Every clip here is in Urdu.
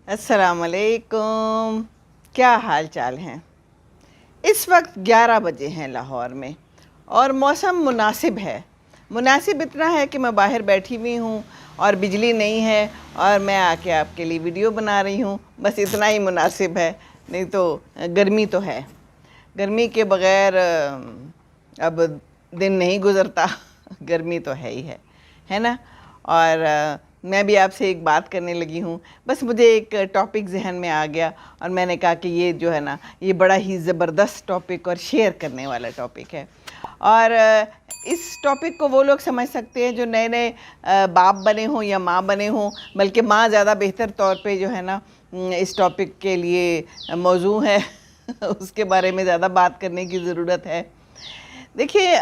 السلام علیکم، کیا حال چال ہیں؟ اس وقت 11 بجے ہیں لاہور میں اور موسم مناسب ہے۔ مناسب اتنا ہے کہ میں باہر بیٹھی ہوئی ہوں اور بجلی نہیں ہے اور میں آ کے آپ کے لیے ویڈیو بنا رہی ہوں، بس اتنا ہی مناسب ہے، نہیں تو گرمی تو ہے۔ گرمی کے بغیر اب دن نہیں گزرتا، گرمی تو ہے ہی ہے نا۔ اور میں بھی آپ سے ایک بات کرنے لگی ہوں، بس مجھے ایک ٹاپک ذہن میں آ گیا اور میں نے کہا کہ یہ جو ہے نا، یہ بڑا ہی زبردست ٹاپک اور شیئر کرنے والا ٹاپک ہے۔ اور اس ٹاپک کو وہ لوگ سمجھ سکتے ہیں جو نئے نئے باپ بنے ہوں یا ماں بنے ہوں، بلکہ ماں زیادہ بہتر طور پہ جو ہے نا اس ٹاپک کے لیے موضوع ہے، اس کے بارے میں زیادہ بات کرنے کی ضرورت ہے۔ دیکھیے،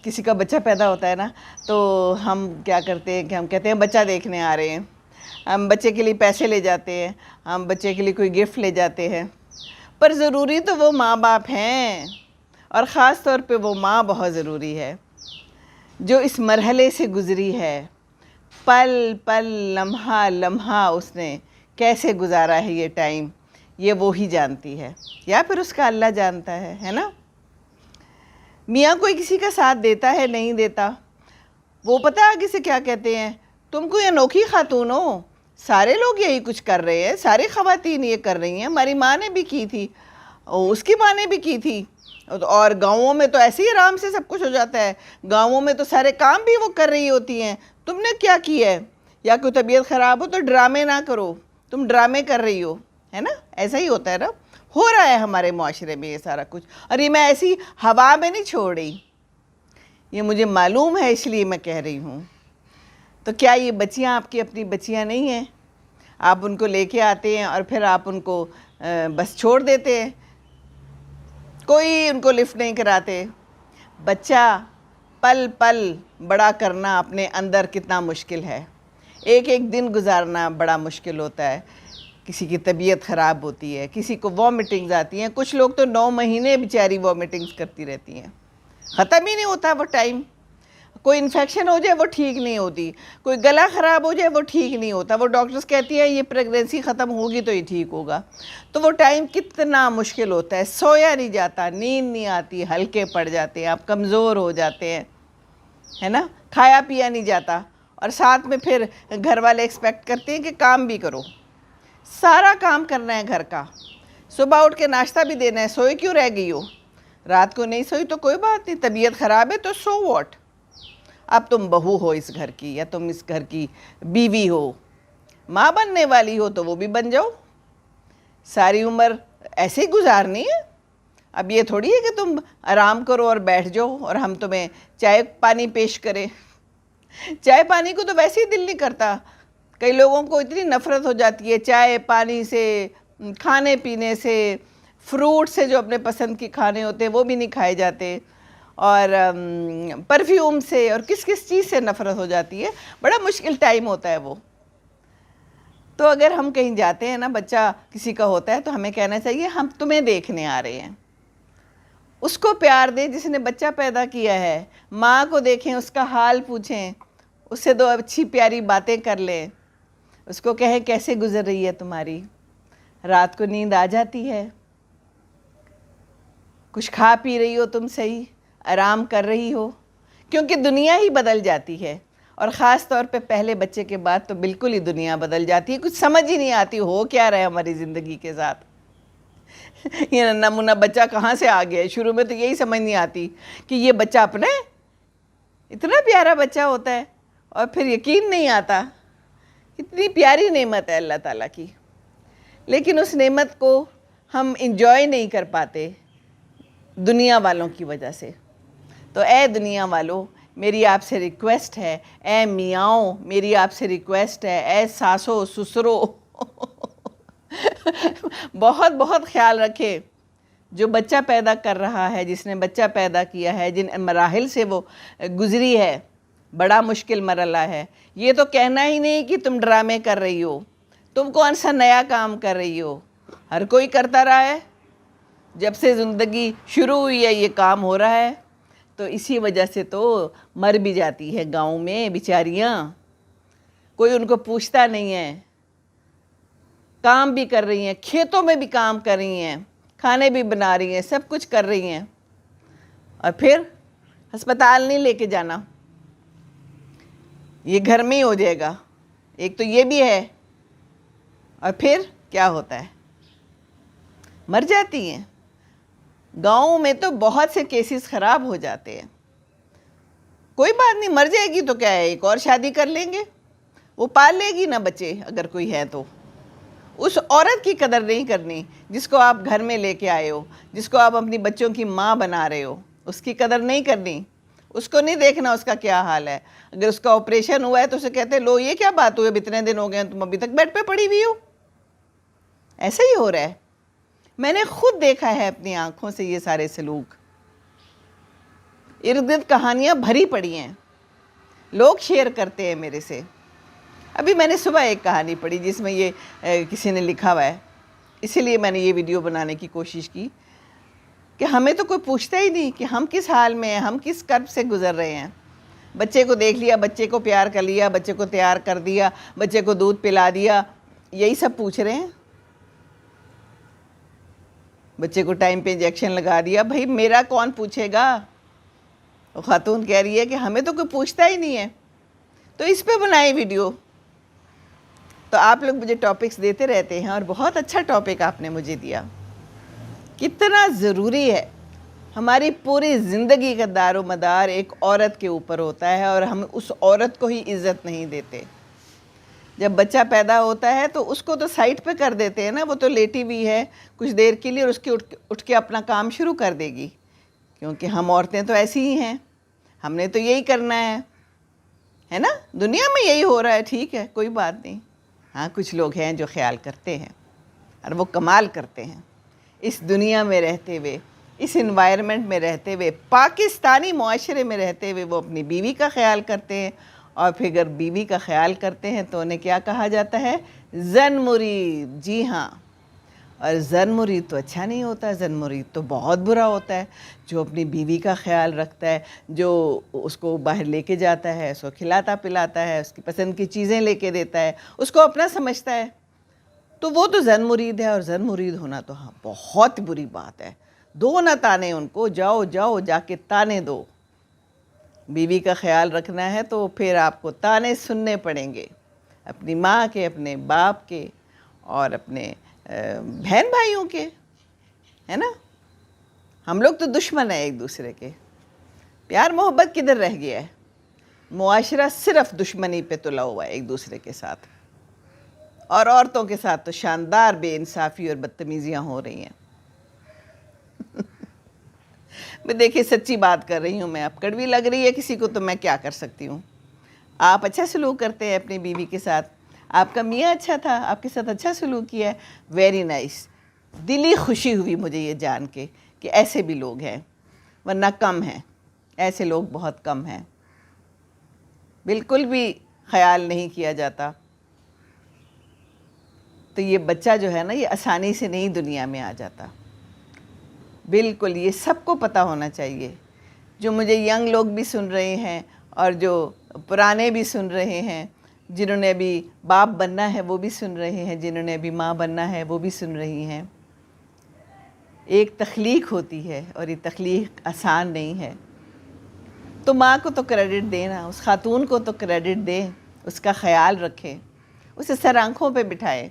کسی کا بچہ پیدا ہوتا ہے نا، تو ہم کیا کرتے ہیں کہ ہم کہتے ہیں بچہ دیکھنے آ رہے ہیں، ہم بچے کے لیے پیسے لے جاتے ہیں، ہم بچے کے لیے کوئی گفٹ لے جاتے ہیں، پر ضروری تو وہ ماں باپ ہیں، اور خاص طور پہ وہ ماں بہت ضروری ہے جو اس مرحلے سے گزری ہے، پل پل لمحہ لمحہ اس نے کیسے گزارا ہے یہ ٹائم، یہ وہی جانتی ہے یا پھر اس کا اللہ جانتا ہے نا۔ میاں کوئی کسی کا ساتھ دیتا ہے نہیں دیتا، وہ پتہ ہے آگے سے کیا کہتے ہیں، تم کوئی انوکھی خاتون ہو، سارے لوگ یہی کچھ کر رہے ہیں، ساری خواتین یہ کر رہی ہیں، ہماری ماں نے بھی کی تھی، اس کی ماں نے بھی کی تھی، اور گاؤں میں تو ایسے ہی آرام سے سب کچھ ہو جاتا ہے، گاؤں میں تو سارے کام بھی وہ کر رہی ہوتی ہیں، تم نے کیا کیا ہے؟ یا کوئی طبیعت خراب ہو تو ڈرامے نہ کرو، تم ڈرامے کر رہی ہو، ہے نا، ایسا ہی ہوتا ہے نا، ہو رہا ہے ہمارے معاشرے میں یہ سارا کچھ، اور یہ میں ایسی ہوا میں نہیں چھوڑ رہی، یہ مجھے معلوم ہے اس لیے میں کہہ رہی ہوں۔ تو کیا یہ بچیاں آپ کی اپنی بچیاں نہیں ہیں؟ آپ ان کو لے کے آتے ہیں اور پھر آپ ان کو بس چھوڑ دیتے ہیں، کوئی ان کو لفٹ نہیں کراتے۔ بچہ پل پل بڑا کرنا اپنے اندر کتنا مشکل ہے، ایک ایک دن گزارنا بڑا مشکل ہوتا ہے، کسی کی طبیعت خراب ہوتی ہے، کسی کو وامٹنگز آتی ہیں، کچھ لوگ تو 9 مہینے بیچاری وامٹنگز کرتی رہتی ہیں، ختم ہی نہیں ہوتا وہ ٹائم، کوئی انفیکشن ہو جائے وہ ٹھیک نہیں ہوتی، کوئی گلا خراب ہو جائے وہ ٹھیک نہیں ہوتا، وہ ڈاکٹرز کہتی ہیں یہ پریگننسی ختم ہوگی تو یہ ٹھیک ہوگا، تو وہ ٹائم کتنا مشکل ہوتا ہے، سویا نہیں جاتا، نیند نہیں آتی، ہلکے پڑ جاتے ہیں، آپ کمزور ہو جاتے ہیں، ہے نا، کھایا پیا نہیں جاتا، اور ساتھ میں پھر گھر والے ایکسپیکٹ کرتے ہیں کہ کام بھی کرو، سارا کام کرنا ہے گھر کا، صبح اٹھ کے ناشتہ بھی دینا ہے، سوئے کیوں رہ گئی ہو؟ رات کو نہیں سوئی تو کوئی بات نہیں، طبیعت خراب ہے تو سو واٹ، اب تم بہو ہو اس گھر کی یا تم اس گھر کی بیوی ہو، ماں بننے والی ہو تو وہ بھی بن جاؤ، ساری عمر ایسے ہی گزارنی ہے، اب یہ تھوڑی ہے کہ تم آرام کرو اور بیٹھ جاؤ اور ہم تمہیں چائے پانی پیش کریں، چائے پانی کو تو ویسے ہی دل نہیں کرتا، کئی لوگوں کو اتنی نفرت ہو جاتی ہے چائے پانی سے، کھانے پینے سے، فروٹ سے جو اپنے پسند کے کھانے ہوتے ہیں وہ بھی نہیں کھائے جاتے، اور پرفیوم سے، اور کس کس چیز سے نفرت ہو جاتی ہے، بڑا مشکل ٹائم ہوتا ہے وہ۔ تو اگر ہم کہیں جاتے ہیں نا، بچہ کسی کا ہوتا ہے تو ہمیں کہنا چاہیے ہم تمہیں دیکھنے آ رہے ہیں، اس کو پیار دیں جس نے بچہ پیدا کیا ہے، ماں کو دیکھیں، اس کا حال پوچھیں، اس سے 2 اچھی پیاری باتیں کر لیں، اس کو کہیں کیسے گزر رہی ہے تمہاری، رات کو نیند آ جاتی ہے، کچھ کھا پی رہی ہو تم صحیح، آرام کر رہی ہو، کیونکہ دنیا ہی بدل جاتی ہے، اور خاص طور پہ پہلے بچے کے بعد تو بالکل ہی دنیا بدل جاتی ہے، کچھ سمجھ ہی نہیں آتی ہو کیا رہے ہماری زندگی کے ساتھ، یہ ننھا منھا بچہ کہاں سے آ گیا ہے، شروع میں تو یہی سمجھ نہیں آتی کہ یہ بچہ اپنا ہے، اتنا پیارا بچہ ہوتا ہے، اور پھر یقین نہیں آتا، اتنی پیاری نعمت ہے اللہ تعالیٰ کی، لیکن اس نعمت کو ہم انجوائے نہیں کر پاتے دنیا والوں کی وجہ سے۔ تو اے دنیا والوں، میری آپ سے ریکویسٹ ہے، اے میاؤں میری آپ سے ریکویسٹ ہے، اے ساسو سسرو بہت بہت خیال رکھے، جو بچہ پیدا کر رہا ہے، جس نے بچہ پیدا کیا ہے، جن مراحل سے وہ گزری ہے، بڑا مشکل مرحلہ ہے، یہ تو کہنا ہی نہیں کہ تم ڈرامے کر رہی ہو، تم کون سا نیا کام کر رہی ہو، ہر کوئی کرتا رہا ہے، جب سے زندگی شروع ہوئی ہے یہ کام ہو رہا ہے، تو اسی وجہ سے تو مر بھی جاتی ہے گاؤں میں بیچاریاں، کوئی ان کو پوچھتا نہیں ہے، کام بھی کر رہی ہیں، کھیتوں میں بھی کام کر رہی ہیں، کھانے بھی بنا رہی ہیں، سب کچھ کر رہی ہیں، اور پھر ہسپتال نہیں لے کے جانا، یہ گھر میں ہی ہو جائے گا، ایک تو یہ بھی ہے، اور پھر کیا ہوتا ہے، مر جاتی ہیں۔ گاؤں میں تو بہت سے کیسز خراب ہو جاتے ہیں، کوئی بات نہیں، مر جائے گی تو کیا ہے، ایک اور شادی کر لیں گے، وہ پال لے گی نا بچے اگر کوئی ہے تو۔ اس عورت کی قدر نہیں کرنی جس کو آپ گھر میں لے کے آئے ہو، جس کو آپ اپنی بچوں کی ماں بنا رہے ہو، اس کی قدر نہیں کرنی، اس کو نہیں دیکھنا اس کا کیا حال ہے۔ اگر اس کا آپریشن ہوا ہے تو اسے کہتے لو یہ کیا بات ہوئی، اب اتنے دن ہو گئے ہیں تم ابھی تک بیڈ پہ پڑی ہوئی ہو۔ ایسا ہی ہو رہا ہے، میں نے خود دیکھا ہے اپنی آنکھوں سے یہ سارے سلوک، ارد گرد کہانیاں بھری پڑی ہیں، لوگ شیئر کرتے ہیں میرے سے۔ ابھی میں نے صبح ایک کہانی پڑھی جس میں یہ کسی نے لکھا ہوا ہے، اسی لیے میں نے یہ ویڈیو بنانے کی کوشش کی کہ ہمیں تو کوئی پوچھتا ہی نہیں کہ ہم کس حال میں ہیں، ہم کس کرب سے گزر رہے ہیں۔ بچے کو دیکھ لیا، بچے کو پیار کر لیا، بچے کو تیار کر دیا، بچے کو دودھ پلا دیا، یہی سب پوچھ رہے ہیں۔ بچے کو ٹائم پہ انجیکشن لگا دیا، بھائی میرا کون پوچھے گا؟ وہ خاتون کہہ رہی ہے کہ ہمیں تو کوئی پوچھتا ہی نہیں ہے، تو اس پہ بنائے ویڈیو۔ تو آپ لوگ مجھے ٹاپکس دیتے رہتے ہیں، اور بہت اچھا ٹاپک آپ نے مجھے دیا۔ کتنا ضروری ہے، ہماری پوری زندگی کا دار و مدار ایک عورت کے اوپر ہوتا ہے، اور ہم اس عورت کو ہی عزت نہیں دیتے۔ جب بچہ پیدا ہوتا ہے تو اس کو تو سائٹ پہ کر دیتے ہیں نا، وہ تو لیٹی ہوئی ہے کچھ دیر کے لیے، اور اس کی اٹھ کے اپنا کام شروع کر دے گی، کیونکہ ہم عورتیں تو ایسی ہی ہیں، ہم نے تو یہی کرنا ہے نا، دنیا میں یہی ہو رہا ہے، ٹھیک ہے کوئی بات نہیں۔ ہاں کچھ لوگ ہیں جو خیال کرتے ہیں، اور وہ کمال کرتے ہیں، اس دنیا میں رہتے ہوئے، اس انوائرمنٹ میں رہتے ہوئے، پاکستانی معاشرے میں رہتے ہوئے وہ اپنی بیوی کا خیال کرتے ہیں، اور پھر اگر بیوی کا خیال کرتے ہیں تو انہیں کیا کہا جاتا ہے؟ زن مرید۔ جی ہاں، اور زن مرید تو اچھا نہیں ہوتا، زن مرید تو بہت برا ہوتا ہے۔ جو اپنی بیوی کا خیال رکھتا ہے، جو اس کو باہر لے کے جاتا ہے، اس کو کھلاتا پلاتا ہے، اس کی پسند کی چیزیں لے کے دیتا ہے، اس کو اپنا سمجھتا ہے، تو وہ تو زن مرید ہے، اور زن مرید ہونا تو ہاں بہت بری بات ہے۔ دو نہ تانے ان کو، جاؤ جاؤ جا کے تانے دو۔ بیوی کا خیال رکھنا ہے تو پھر آپ کو تانے سننے پڑیں گے، اپنی ماں کے، اپنے باپ کے، اور اپنے بہن بھائیوں کے، ہے نا۔ ہم لوگ تو دشمن ہیں ایک دوسرے کے، پیار محبت کدھر رہ گیا ہے؟ معاشرہ صرف دشمنی پہ تلا ہوا ہے ایک دوسرے کے ساتھ، اور عورتوں کے ساتھ تو شاندار بے انصافی اور بدتمیزیاں ہو رہی ہیں۔ میں دیکھیں سچی بات کر رہی ہوں، میں اب کڑوی لگ رہی ہے کسی کو تو میں کیا کر سکتی ہوں۔ آپ اچھا سلوک کرتے ہیں اپنی بیوی کے ساتھ، آپ کا میاں اچھا تھا، آپ کے ساتھ اچھا سلوک کیا ہے، ویری نائس، دلی خوشی ہوئی مجھے یہ جان کے کہ ایسے بھی لوگ ہیں، ورنہ کم ہیں، ایسے لوگ بہت کم ہیں، بالکل بھی خیال نہیں کیا جاتا۔ تو یہ بچہ جو ہے نا، یہ آسانی سے نہیں دنیا میں آ جاتا، بالکل یہ سب کو پتہ ہونا چاہیے۔ جو مجھے ینگ لوگ بھی سن رہے ہیں، اور جو پرانے بھی سن رہے ہیں، جنہوں نے ابھی باپ بننا ہے وہ بھی سن رہے ہیں، جنہوں نے ابھی ماں بننا ہے وہ بھی سن رہی ہیں۔ ایک تخلیق ہوتی ہے، اور یہ تخلیق آسان نہیں ہے، تو ماں کو تو کریڈٹ دینا، اس خاتون کو تو کریڈٹ دیں، اس کا خیال رکھیں، اسے سر آنکھوں پہ بٹھائیں،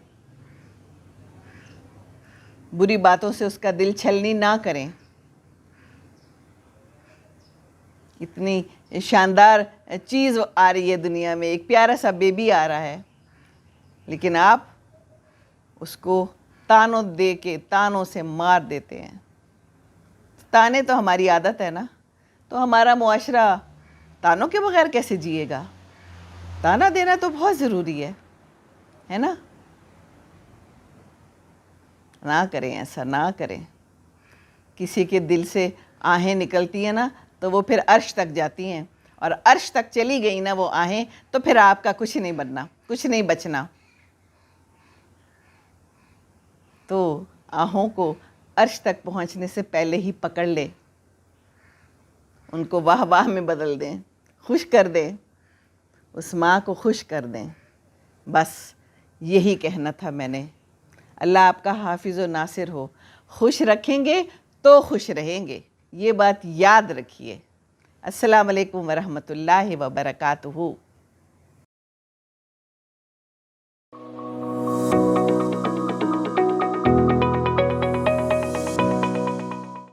بری باتوں سے اس کا دل چھلنی نہ کریں۔ اتنی شاندار چیز آ رہی ہے دنیا میں، ایک پیارا سا بیبی آ رہا ہے، لیکن آپ اس کو تانوں دے کے، تانوں سے مار دیتے ہیں۔ تانے تو ہماری عادت ہے نا، تو ہمارا معاشرہ تانوں کے بغیر کیسے جیے گا؟ تانا دینا تو بہت ضروری ہے نا۔ نہ کریں ایسا، نہ کریں۔ کسی کے دل سے آہیں نکلتی ہیں نا تو وہ پھر عرش تک جاتی ہیں، اور عرش تک چلی گئی نا وہ آہیں تو پھر آپ کا کچھ نہیں بننا، کچھ نہیں بچنا۔ تو آہوں کو عرش تک پہنچنے سے پہلے ہی پکڑ لے۔ ان کو واہ واہ میں بدل دیں، خوش کر دیں، اس ماں کو خوش کر دیں. بس یہی کہنا تھا میں نے. اللہ آپ کا حافظ و ناصر ہو. خوش رکھیں گے تو خوش رہیں گے، یہ بات یاد رکھیے. السلام علیکم ورحمۃ اللہ وبرکاتہ.